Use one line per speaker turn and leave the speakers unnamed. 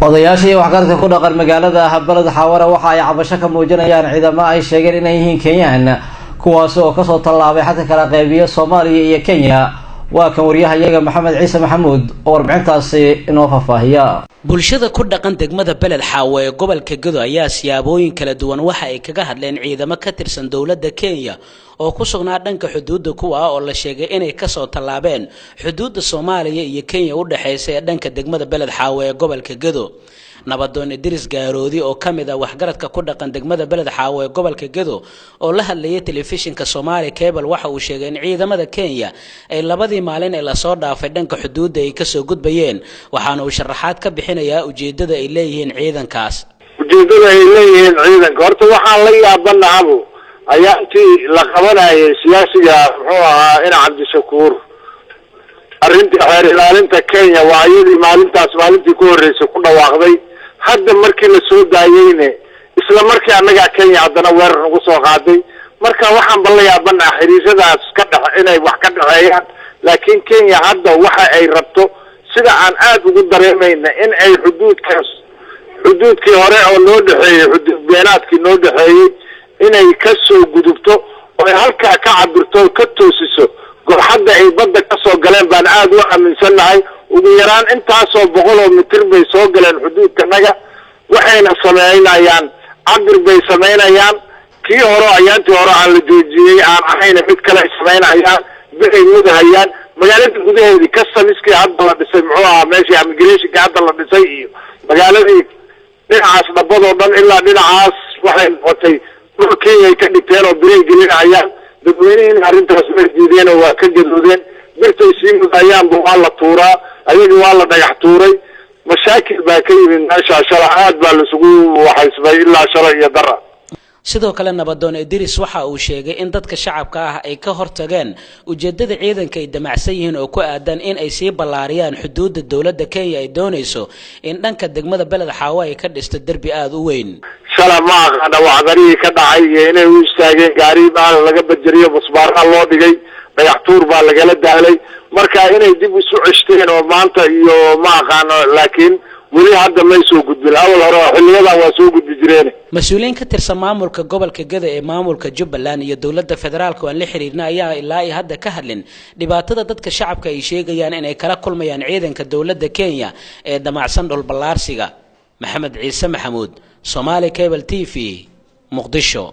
odayaashii waxqarka ku dhaqan magaalada Balad Xawara waxa ay cabasho ka muujinayaan ciidamo ay sheegeen inay yihiin Kenyaan kuwaas oo ka soo tallaabay xadka kala qaybiya Soomaaliya iyo Kenya. waa kan wariyahayaga Maxamed Ciise Maxamuud oo warbixintaasi inoo faahfaahiya.
bulshada ku dhaqan degmada Balad Xawa ee gobolka Gedo ayaa siyaabooyin kala duwan waxa ay kaga hadleen ciidamo ka tirsan dawladda Kenya oo ku sugnaa dhanka xuduudda kuwa oo la sheegay inay ka soo tallaabeen xuduudda Soomaaliya iyo Kenya u dhaxaysa ee dhanka degmada Balad Xawa ee gobolka Gedo. nabadoon Idris Gaaroodi oo kamid ah waxgaradka ku dhaqan degmada Balad Xawa ee gobolka Gedo oo la hadlayay telefishinka Somali Cable waxa uu sheegay in ciidamada Kenya ay labadii maalin ee la soo dhaafay dhanka xuduudda ay ka soo gudbayeen waxaana uu sharaxaad ka bixinayaa ujeedada ay leeyihiin ciidankaas.
ujeedada ay leeyihiin ciidanka horta waxaan la yaabanahay ayaantii la qabanayay siyaasiga wuxuu ahaa in Cabdishakuur arrintii xeer ilaalinta Kenya waa iyadii maalintii ku horeysay ku dhawaaqday hadda markii la soo daayayne isla markii anaga Kenya hadana weerar ugu soo qaaday marka waxaan bal la yaabanahay xiriiradaas ka dhax inay wax ka dhaxeeyaan laakiin Kenya hadda waxa ay rabto sida aan aad ugu dareemayna in ay xuduudkii hore oo loo dhaxeeyay xuduud beenaadkii loo dhaxeeyay inay ka soo gudubto oo halka ka cabirto ka toosiso hadda ay badda ka soo galeen baan aad u aaminsanahay ugu yaraan intaasoo 100 mitir bay soo galeen xuduudkanaga waxayna sameynayaan cabir bay sameynayaan kii hore ayaantii hore aan la joojiyay aan ahayn mid kale sameynayaan bixi mudahayaan magaalada gudaheedii customs-kii hadda la dhisay muxuu ahaa meeshii immigration-ka hadda la dhisay iyo magaaladii dhinacaas dhabadoo dhan ilaa dhinacaas waxay noqotay dhulkii ay ka dhigteen oo biray gelinayaan dadweynaha arrintaas way diideen oo waa ka gadoodeen birtay sii mudayaan waa la tuuraa ayaga waa la dhagax tuuray mashaakil baa ka yimid meesha sharaxaad baa la isugu waxaysbay ilaa shalay iyo dara.
sidoo kale nabadoon Idris waxa uu sheegay in dadka shacabka ah ay ka hortageen ujeedada ciidanka ay damacsan yihiin oo ku aadan in ay sii ballaariyaan xuduudda dawladda Kenya ay doonayso in dhanka degmada Balad Xawa ay ka dhisto darbi aad u weyn.
ma aqaan wacdarihi ka dhacay inay u istaageen gaari baa laga bajariyo busbaarka loo dhigay dhagax tuur baa laga daalay marka inay dib u soo ceshteen oo maanta iyo ma aqaan laakiin wali hadda ma soo gudbin awal hore xilliyadan waa soo gudbi jireen.
mas'uuliyiin ka tirsan maamulka gobolka Gedo ee maamulka Jubbaland iyo dawladda federaalka oo la xiriirna ayaa ilaa hadda ka hadlin dhibaatada dadka shacabka ay sheegayaan inay kala kulmayaan ciidanka dawladda Kenya ee damacsan dhul ballaarsiga. Maxamed Ciise Maxamuud, Somali Cable TV, Muqdisho.